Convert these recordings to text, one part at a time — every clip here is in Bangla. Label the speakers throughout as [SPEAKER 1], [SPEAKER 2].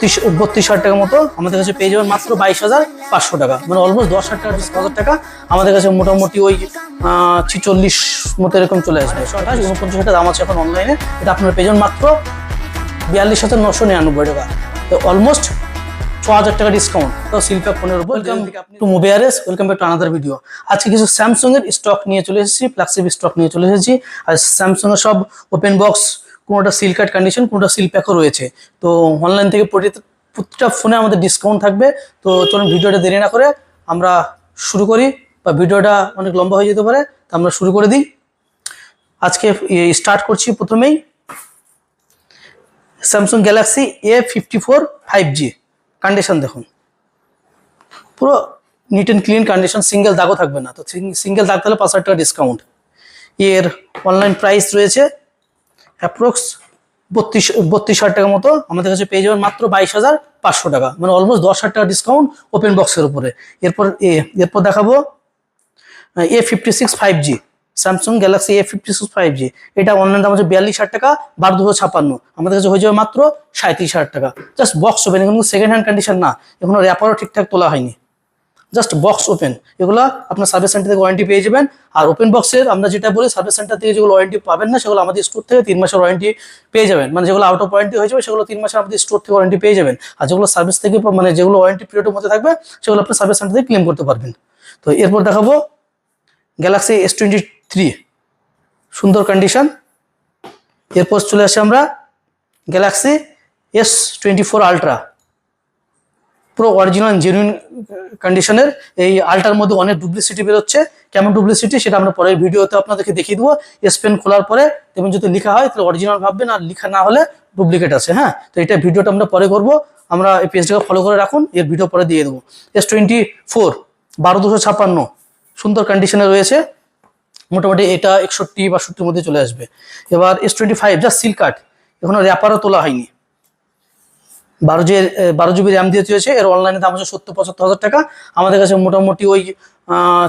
[SPEAKER 1] 32,000 টাকার মতো আমাদের কাছে পেয়ে যাবেন মাত্র 22,500 টাকা, মানে অলমোস্ট 10,000 টাকা 10,000 টাকা আমাদের কাছে মোটামুটি ওই 46 মতো এরকম চলে আসবে। 49,000 দাম আছে এখন অনলাইনে, এটা আপনারা পেয়ে যাবেন মাত্র 42,999 টাকা, তো অলমোস্ট 6,000 টাকা ডিসকাউন্ট। তো শিল্পা ফোনের উপর টু মোবিয়ারেস, welcome back to another video. আজকে কিছু স্যামসাং এর স্টক নিয়ে চলে এসেছি, ফ্ল্যাগশিপ স্টক নিয়ে চলে এসেছি। আর স্যামসাং এর সব ওপেন বক্স, কোনোটা সিল কাট কন্ডিশন, কোনোটা সিল প্যাকও রয়েছে। তো অনলাইন থেকে প্রতিটা ফোনে আমাদের ডিসকাউন্ট থাকবে। তো চলুন ভিডিওটা দেরি না করে আমরা শুরু করি, বা ভিডিওটা অনেক লম্বা হয়ে যেতে পারে, তো আমরা শুরু করে দিই। আজকে স্টার্ট করছি প্রথমেই Samsung Galaxy A54 5G। Condition দেখুন, পুরো neat and clean condition, single দাগও থাকবে না। তো সিঙ্গেল দাগ তাহলে 5,000 টাকা ডিসকাউন্ট। এর অনলাইন প্রাইস রয়েছে অ্যাপ্রক্স 32,000 টাকার মতো, আমাদের কাছে পেয়ে যাবেন মাত্র 22,500 টাকা, মানে অলমোস্ট 10,000 টাকা ডিসকাউন্ট ওপেন বক্সের উপরে। এরপর দেখাবো A56 5G, Samsung Galaxy A56 5G। এটা অনলাইন দাম হচ্ছে 42,000 টাকা, 12,256, আমাদের কাছে হয়ে যাবে মাত্র 37,000 টাকা। জাস্ট বক্স ওপেন, এগুলো সেকেন্ড হ্যান্ড কন্ডিশন না, এখনো র্যাপারও ঠিকঠাক তোলা হয়নি, জাস্ট বক্স ওপেন। এগুলো আপনার সার্ভিস সেন্টার থেকে ওয়ারেন্টি পেয়ে যাবেন। আর ওপেন বক্সের আমরা যেটা বলি, সার্ভিস সেন্টার থেকে যেগুলো ওয়ারেন্টি পাবেন না, সেগুলো আমাদের স্টোর থেকে 3 মাসের ওয়ারেন্টি পেয়ে যাবেন। মানে যেগুলো আউট অফ ওয়ারেন্টি হয়ে যাবে, সেগুলো 3 মাসের আমাদের স্টোর থেকে ওয়ারেন্টি পেয়ে যাবেন। আর যেগুলো সার্ভিস থেকে, মানে যেগুলো ওয়ারেন্টি পিরিয়ডের মধ্যে থাকবে, সেগুলো আপনি সার্ভিস সেন্টার থেকে ক্লেম করতে পারবেন। তো এরপর দেখাবো গ্যালাক্সি S23, সুন্দর কন্ডিশন। এরপর চলে আসি আমরা গ্যালাক্সি S24 আলট্রা, পুরো অরিজিনাল জেনুইন কন্ডিশনের। এই আলট্রার মধ্যে অনেক ডুপ্লিসিটি বেরোচ্ছে, কেমন ডুপ্লিসিটি সেটা আমরা পরের ভিডিওতে আপনাদেরকে দেখিয়ে দেবো। এস পেন খোলার পরে তেমন যদি লেখা হয় তাহলে অরিজিনাল ভাববেন, আর লেখা না হলে ডুপ্লিকেট আছে। হ্যাঁ, তো এটা ভিডিওটা আমরা পরে করবো, আমরা এই পেজটাকে ফলো করে রাখুন, এর ভিডিও পরে দিয়ে দেবো। S24 12,256 সুন্দর কন্ডিশনে রয়েছে, মোটামুটি এটা 61-62 মধ্যে চলে আসবে। এবার S25 যা সিল কাট, এখনো র্যাপারও তোলা হয়নি, 12 GB র্যাম দিয়ে চলেছে। এর অনলাইনে দাম হচ্ছে 70-75,000 টাকা, আমাদের কাছে মোটামুটি ওই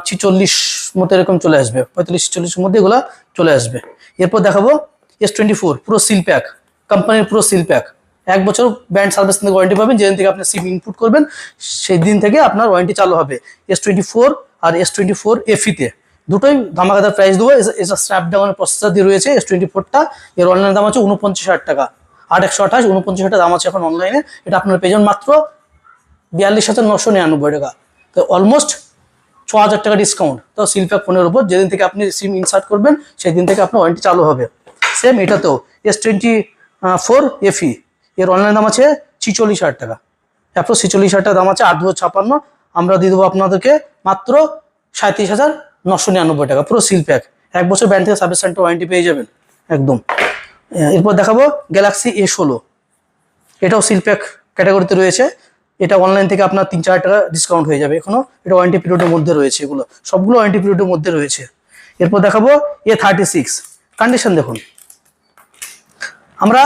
[SPEAKER 1] 46 মতো এরকম চলে আসবে, 45-46 মধ্যে এগুলো চলে আসবে। এরপর দেখাবো S24 পুরো সিল প্যাক, কোম্পানির পুরো সিল প্যাক, 1 বছর ব্যান্ড সার্ভিস থেকে ওয়ারেন্টি পাবেন। যেদিন থেকে আপনি সিম ইনপুট করবেন সেই দিন থেকে আপনার ওয়ারেন্টি চালু হবে। S24 আর S24 FE-তে দুটোই ধামাকাদার প্রাইস দেবো। এটা স্ন্যাপড্রাগনের প্রসেসর দিয়ে রয়েছে S24টা। এর অনলাইন দাম হচ্ছে 49,000 টাকা, 8/128 49,000 টাকা দাম আছে এখন অনলাইনে। এটা আপনার পেয়ে যাবেন মাত্র 42,999 টাকা, তো অলমোস্ট 6,000 টাকা ডিসকাউন্ট। তো শিল্পা ফোনের উপর যেদিন থেকে আপনি সিম ইনসার্ট করবেন সেই দিন থেকে আপনার ওয়ারেন্টি চালু হবে। সেম এটাতেও S24 FE, এর অনলাইন দাম আছে 46,000 টাকা, অ্যাপ্রক্স 46,000 টাকা দাম আছে, 8,256, আমরা দিয়ে দেবো আপনাদেরকে মাত্র 37,999 টাকা, পুরো সিল প্যাক। 1 বছর ব্যান্ড থেকে সার্ভিস সেন্টার ওয়ারেন্টি পেয়ে যাবেন একদম। এরপর দেখাবো গ্যালাক্সি A16, এটাও সিল প্যাক ক্যাটাগরিতে রয়েছে। এটা অনলাইন থেকে আপনার 3-4 টাকা ডিসকাউন্ট হয়ে যাবে, এখনো এটা ওয়ারেন্টি পিরিয়ডের মধ্যে রয়েছে, এগুলো সবগুলো ওয়ারেন্টি পিরিয়ডের মধ্যে রয়েছে। এরপর দেখাবো A36, কন্ডিশন দেখুন। আমরা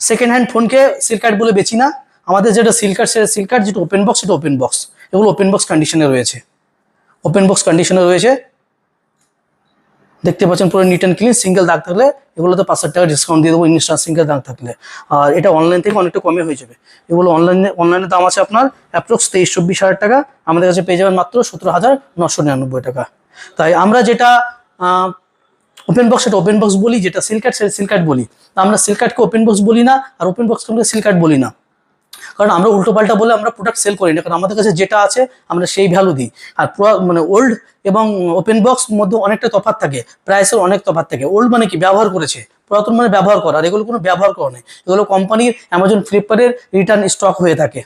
[SPEAKER 1] সেকেন্ড হ্যান্ড ফোনকে সিল কাট বলে বেচি না, আমাদের যেটা সিল কাট সেটা সিল কাট, যেটা ওপেন বক্স সেটা ওপেন বক্স। এগুলো ওপেন বক্স কন্ডিশনে রয়েছে, ওপেন বক্স কন্ডিশনে রয়েছে, দেখতে পাচ্ছেন পুরো নিট অ্যান্ড ক্লিন। সিঙ্গেল দাগ থাকলে এগুলোতে 5,000 টাকা ডিসকাউন্ট দিয়ে দেবো ইনস্ট্যান্ট, সিঙ্গেল দাগ থাকলে। আর এটা অনলাইন থেকে অনেকটা কমে হয়ে যাবে। এগুলো অনলাইনে দাম আছে আপনার অ্যাপ্রক্স 23-24,000 টাকা, আমাদের কাছে পেয়ে যাবেন মাত্র 17,999 টাকা। তাই আমরা যেটা ওপেন বক্স সেটা ওপেন বক্স বলি, যেটা সিল কাট সেটা সিল কাট বলি। আমরা সিল কাটকে ওপেন বক্স বলি না, আর ওপেন বক্সকে আমরা সিল কাট বলি না, কারণ আমরা উল্টো পাল্টা বলে আমরা প্রোডাক্ট সেল করি না। কারণ আমাদের কাছে যেটা আছে আমরা সেই ভ্যালু দিই। আর মানে ওল্ড এবং ওপেন বক্স মধ্যে অনেকটা তফাৎ থাকে, প্রাইসের অনেক তফাৎ থাকে। ওল্ড মানে কি, ব্যবহার করেছে, পুরাতন মানে ব্যবহার করা, আর এগুলো কোনো ব্যবহার করা নেই, এগুলো কোম্পানির অ্যামাজন ফ্লিপকার্টের রিটার্ন স্টক হয়ে থাকে।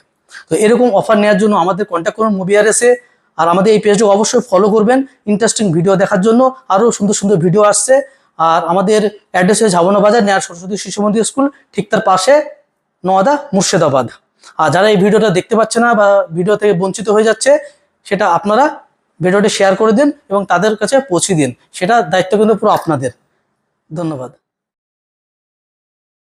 [SPEAKER 1] তো এরকম অফার নেওয়ার জন্য আমাদের কন্ট্যাক্ট করুন মোবিয়ারেসে, আর আমাদের এই পেজটা অবশ্যই ফলো করবেন ইন্টারেস্টিং ভিডিও দেখার জন্য। আরও সুন্দর সুন্দর ভিডিও আসছে। আর আমাদের অ্যাড্রেস হচ্ছে ঝাবনা বাজার, নেয়ার সরস্বতী শিশু মন্দির স্কুল, ঠিক তার পাশে, নওয়াদা, মুর্শিদাবাদ। আর যারা এই ভিডিওটা দেখতে পাচ্ছে না বা ভিডিও থেকে বঞ্চিত হয়ে যাচ্ছে, সেটা আপনারা ভিডিওটি শেয়ার করে দিন এবং তাদের কাছে পৌঁছে দিন, সেটা দায়িত্ব কিন্তু পুরো আপনাদের। ধন্যবাদ।